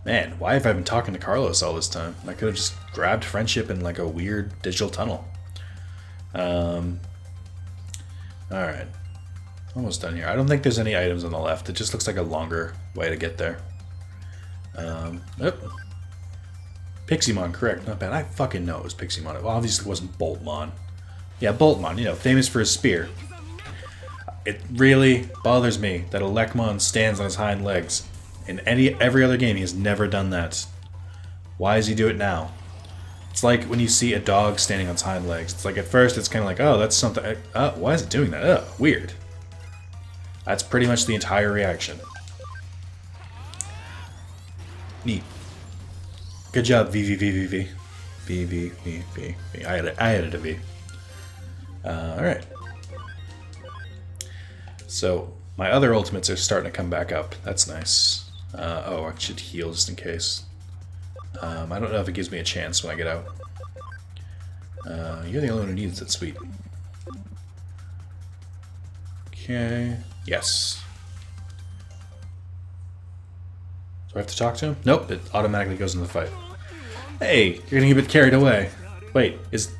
Man, why have I been talking to Carlos all this time? I could have just grabbed friendship in like a weird digital tunnel. Alright. Almost done here. I don't think there's any items on the left. It just looks like a longer way to get there. Oh. Piximon, correct. Not bad. I fucking know it was Piximon. It obviously wasn't Boltmon. Yeah, Boltmon, you know, famous for his spear. It really bothers me that Elecmon stands on his hind legs. In every other game, he has never done that. Why does he do it now? It's like when you see a dog standing on its hind legs. It's like at first it's kind of like, oh, that's something. Why is it doing that? Oh, weird. That's pretty much the entire reaction. Neat. Good job, VVVVV. VVVV. I added a V. Alright. So, my other ultimates are starting to come back up. That's nice. Oh, I should heal just in case. I don't know if it gives me a chance when I get out. You're the only one who needs it, sweet. Okay. Yes. Do I have to talk to him? Nope, it automatically goes in the fight. Hey, you're getting a bit carried away. Wait, is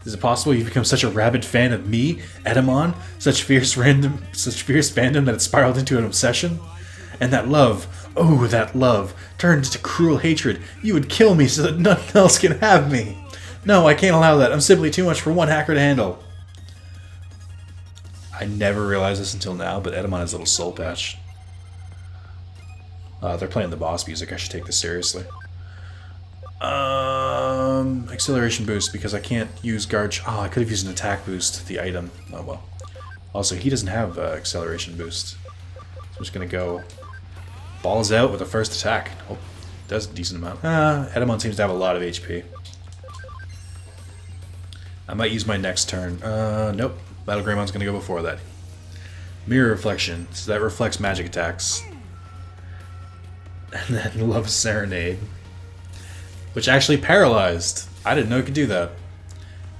it possible you've become such a rabid fan of me, Edamon? Such fierce fandom that it spiraled into an obsession? And that love, oh, that love, turned into cruel hatred. You would kill me so that nothing else can have me. No, I can't allow that. I'm simply too much for one hacker to handle. I never realized this until now, but Edamon has a little soul patch. They're playing the boss music. I should take this seriously. Acceleration boost, because I can't use guard... Oh, I could have used an attack boost, the item. Oh, well. Also, he doesn't have acceleration boost. So I'm just going to go balls out with the first attack. Oh, does a decent amount. Edamon seems to have a lot of HP. I might use my next turn. Nope. Battle Greymon's going to go before that. Mirror Reflection. So that reflects magic attacks. And then Love Serenade. Which actually paralyzed. I didn't know it could do that.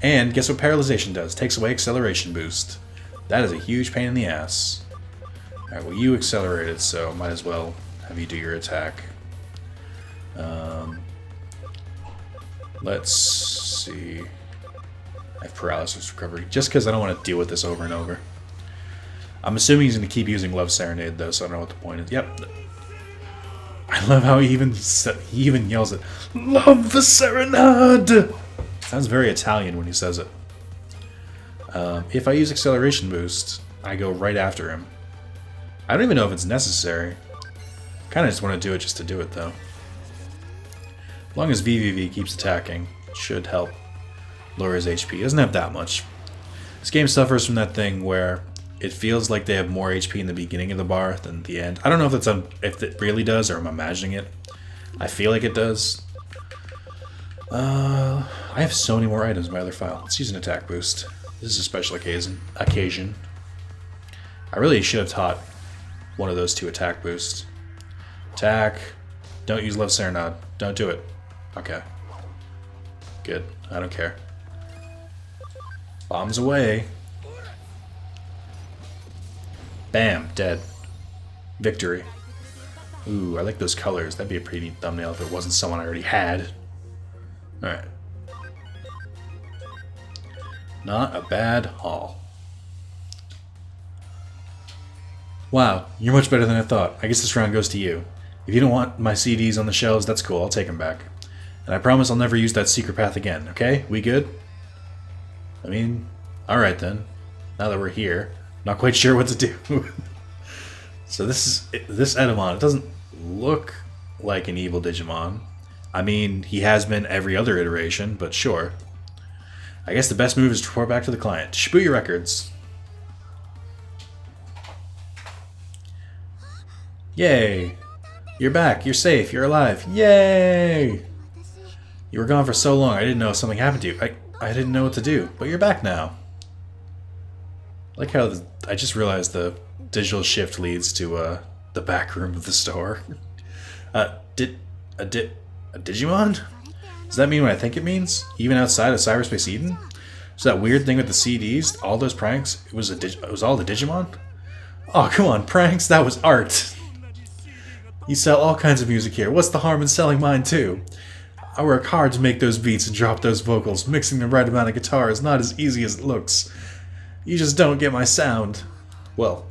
And guess what paralyzation does? Takes away acceleration boost. That is a huge pain in the ass. Alright, well you accelerated, so might as well have you do your attack. Let's see. I have paralysis recovery. Just because I don't want to deal with this over and over. I'm assuming he's going to keep using Love Serenade though, so I don't know what the point is. Yep. I love how he even yells it. Love the Serenade! Sounds very Italian when he says it. If I use acceleration boost, I go right after him. I don't even know if it's necessary. Kind of just want to do it just to do it, though. As long as VVV keeps attacking, it should help lower his HP. He doesn't have that much. This game suffers from that thing where it feels like they have more HP in the beginning of the bar than the end. I don't know if it really does or I'm imagining it. I feel like it does. I have so many more items in my other file. Let's use an attack boost. This is a special occasion. I really should have taught one of those two attack boosts. Attack. Don't use Love Serenade. Don't do it. Okay. Good. I don't care. Bombs away. Bam. Dead. Victory. Ooh, I like those colors. That'd be a pretty neat thumbnail if it wasn't someone I already had. Alright. Not a bad haul. Wow, you're much better than I thought. I guess this round goes to you. If you don't want my CDs on the shelves, that's cool. I'll take them back. And I promise I'll never use that secret path again, okay? We good? I mean, alright then. now that we're here. Not quite sure what to do. So this Edamon, it doesn't look like an evil Digimon. I mean, he has been every other iteration, but sure. I guess the best move is to report back to the client. Shibuya Records. Yay! You're back, you're safe, you're alive. Yay! You were gone for so long, I didn't know if something happened to you. I didn't know what to do, but you're back now. I like how I just realized the digital shift leads to the back room of the store. A Digimon? Does that mean what I think it means? Even outside of Cyberspace Eden? So that weird thing with the CDs, all those pranks, it was all the Digimon? Oh, come on, pranks? That was art. You sell all kinds of music here. What's the harm in selling mine too? I work hard to make those beats and drop those vocals. Mixing the right amount of guitar is not as easy as it looks. You just don't get my sound. Well,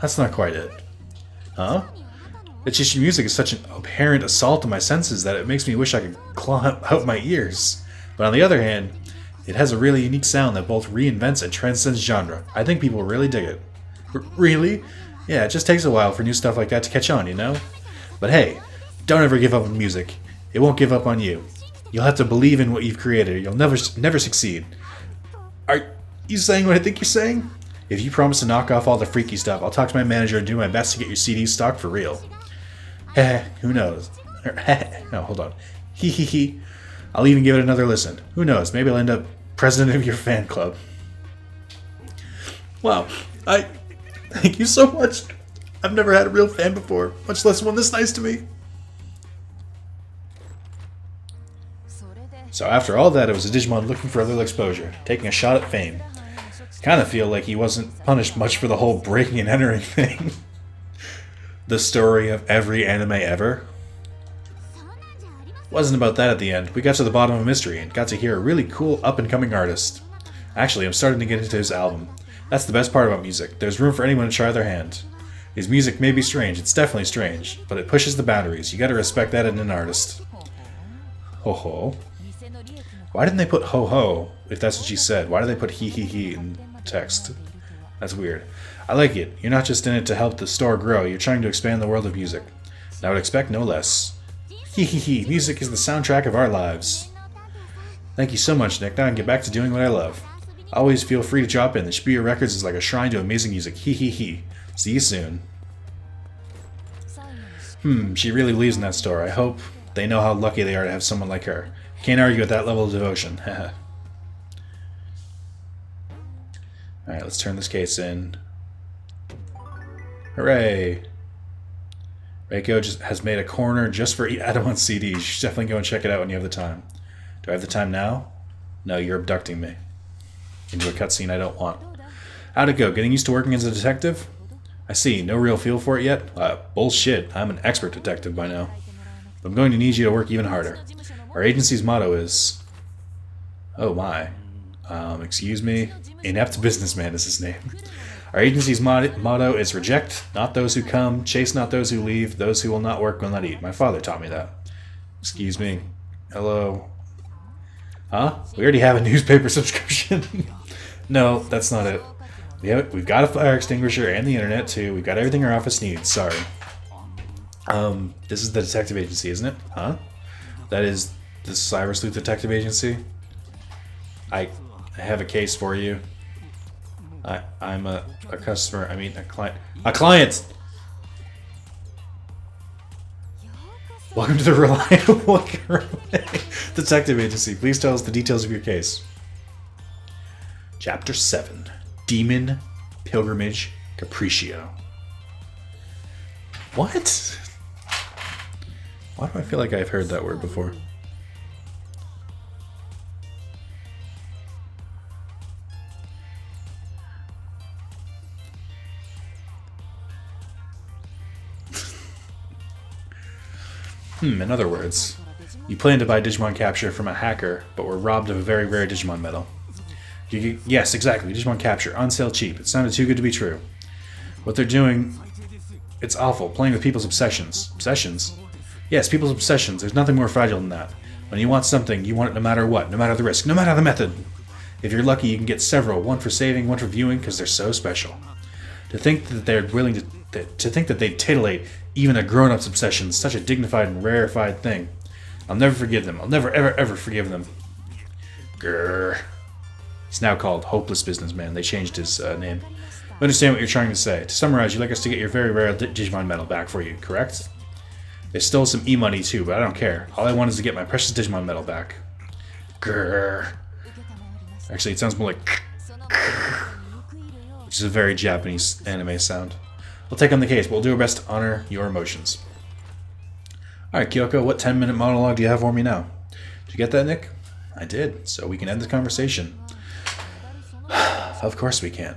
that's not quite it. Huh? It's just your music is such an apparent assault on my senses that it makes me wish I could claw out my ears. But on the other hand, it has a really unique sound that both reinvents and transcends genre. I think people really dig it. Really? Yeah, it just takes a while for new stuff like that to catch on, you know? But hey, don't ever give up on music. It won't give up on you. You'll have to believe in what you've created. You'll never succeed. Are you saying what I think you're saying? If you promise to knock off all the freaky stuff, I'll talk to my manager and do my best to get your CD stocked for real. Heh, who knows? No, hold on. Hee hee hee. I'll even give it another listen. Who knows? Maybe I'll end up president of your fan club. Wow. Thank you so much. I've never had a real fan before, much less one this nice to me. So after all that, it was a Digimon looking for a little exposure, taking a shot at fame. Kind of feel like he wasn't punished much for the whole breaking and entering thing. The story of every anime ever. Wasn't about that at the end. We got to the bottom of a mystery and got to hear a really cool up-and-coming artist. Actually, I'm starting to get into his album. That's the best part about music. There's room for anyone to try their hand. His music may be strange, it's definitely strange, but it pushes the boundaries. You gotta respect that in an artist. Ho ho. Why didn't they put ho ho, if that's what she said? Why did they put he he he in text? That's weird. I like it. You're not just in it to help the store grow, you're trying to expand the world of music. And I would expect no less. He he he, music is the soundtrack of our lives. Thank you so much, Nick. Now I can get back to doing what I love. Always feel free to drop in. The Shibuya Records is like a shrine to amazing music. He he he. See you soon. She really believes in that store. I hope they know how lucky they are to have someone like her. Can't argue with that level of devotion. Alright, let's turn this case in. Hooray! Reiko just has made a corner just for Adamon CDs. You should definitely go and check it out when you have the time. Do I have the time now? No, you're abducting me. Into a cutscene I don't want. How'd it go? Getting used to working as a detective? I see. No real feel for it yet? Bullshit. I'm an expert detective by now. But I'm going to need you to work even harder. Our agency's motto is... Oh my. Excuse me? Inept Businessman is his name. Our agency's motto is reject not those who come, chase not those who leave, those who will not work will not eat. My father taught me that. Excuse me. Hello? Huh? We already have a newspaper subscription. No, that's not it. We've got a fire extinguisher and the internet too. We've got everything our office needs. Sorry. This is the detective agency, isn't it? Huh? That is the Sleuth detective agency. I have a case for you. I'm a customer. I mean a client. A client. Welcome to the Reliable Detective Agency. Please tell us the details of your case. Chapter 7. Demon Pilgrimage Capriccio. What? Why do I feel like I've heard that word before? In other words, you plan to buy Digimon Capture from a hacker, but were robbed of a very rare Digimon medal. Yes, exactly. Digimon Capture. On sale cheap. It sounded too good to be true. What they're doing... It's awful. Playing with people's obsessions. Obsessions? Yes, people's obsessions. There's nothing more fragile than that. When you want something, you want it no matter what. No matter the risk. No matter the method. If you're lucky, you can get several, one for saving, one for viewing, because they're so special. To think that they're willing to think that they'd titillate even a grown-up's obsession is such a dignified and rarefied thing. I'll never forgive them. I'll never, ever, ever forgive them. Grrr. He's now called Hopeless Businessman. They changed his name. I understand what you're trying to say. To summarize, you'd like us to get your very rare Digimon medal back for you, correct? They stole some e-money too, but I don't care. All I want is to get my precious Digimon medal back. Grrr. Actually, it sounds more like which is a very Japanese anime sound. We'll take on the case, but we'll do our best to honor your emotions. Alright, Kyoko, what 10-minute monologue do you have for me now? Did you get that, Nick? I did, so we can end the conversation. Of course we can.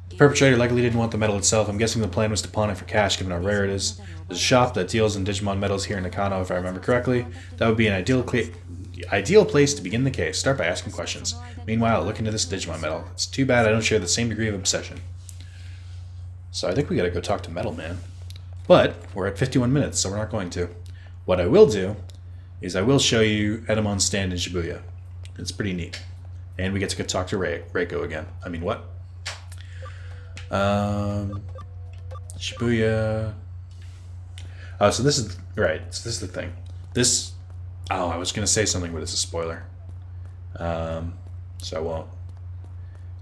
The perpetrator likely didn't want the medal itself. I'm guessing the plan was to pawn it for cash, given how rare it is. There's a shop that deals in Digimon medals here in Nakano, if I remember correctly. That would be an ideal place to begin the case. Start by asking questions. Meanwhile, look into this Digimon medal. It's too bad I don't share the same degree of obsession. So I think we gotta go talk to Metal Man. But we're at 51 minutes, so we're not going to. What I will do is I will show you Edamon's stand in Shibuya. It's pretty neat. And we get to go talk to Reiko again. I mean, what? Shibuya. Oh, so this is... Right, so this is the thing. This... Oh, I was going to say something, but it's a spoiler. So I won't.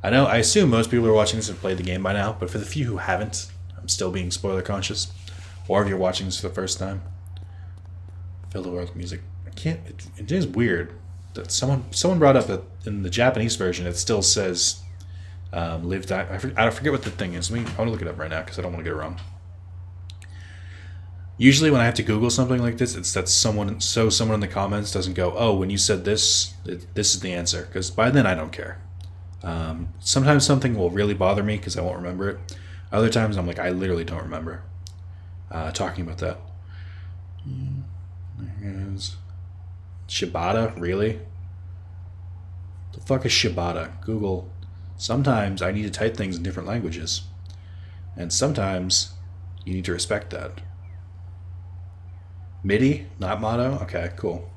I assume most people who are watching this have played the game by now, but for the few who haven't, I'm still being spoiler conscious. Or if you're watching this for the first time. Fill the world with music. I can't... It is weird that someone brought up that in the Japanese version it still says live die. I forget what the thing is. I want to look it up right now because I don't want to get it wrong. Usually when I have to Google something like this, it's that someone in the comments doesn't go, oh, when you said this, this is the answer. Because by then I don't care. Sometimes something will really bother me because I won't remember it. Other times I'm like, I literally don't remember talking about that. There's Shibata, really? The fuck is Shibata? Google. Sometimes I need to type things in different languages. And sometimes you need to respect that. MIDI, not motto? Okay, cool.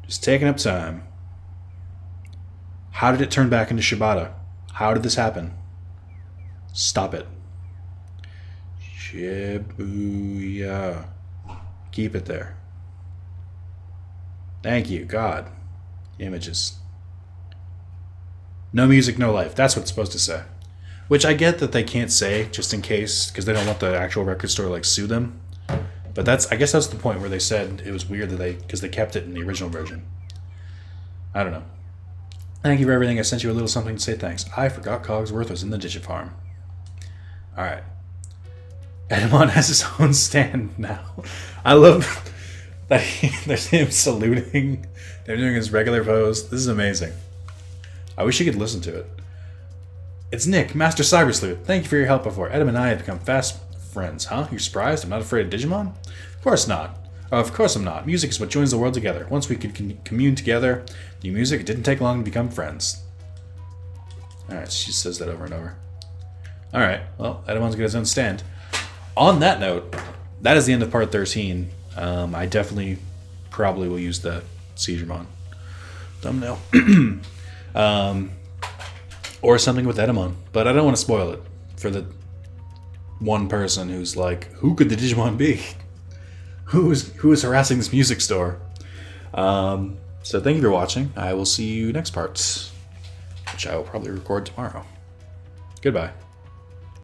Just taking up time. How did it turn back into Shibata? How did this happen? Stop it. Shibuya. Keep it there. Thank you, God. Images. No music, no life. That's what it's supposed to say. Which I get that they can't say, just in case, because they don't want the actual record store to, like, sue them. But I guess that's the point where they said it was weird that because they kept it in the original version. I don't know. Thank you for everything. I sent you a little something to say thanks. I forgot Cogsworth was in the Digifarm. Alright. Edamon has his own stand now. I love that there's him saluting. They're doing his regular pose. This is amazing. I wish you could listen to it. It's Nick, Master Cyber Sleuth. Thank you for your help before. Edam and I have become fast friends, huh? You're surprised? I'm not afraid of Digimon? Of course not. Oh, of course I'm not. Music is what joins the world together. Once we could commune together, the music, it didn't take long to become friends. Alright, she says that over and over. Alright, well, Edamon's got his own stand. On that note, that is the end of part 13. I definitely probably will use the Seizuremon thumbnail. Or something with Edamon. But I don't want to spoil it for the one person who's like, who could the Digimon be? Who is harassing this music store? So thank you for watching. I will see you next part, which I will probably record tomorrow. Goodbye.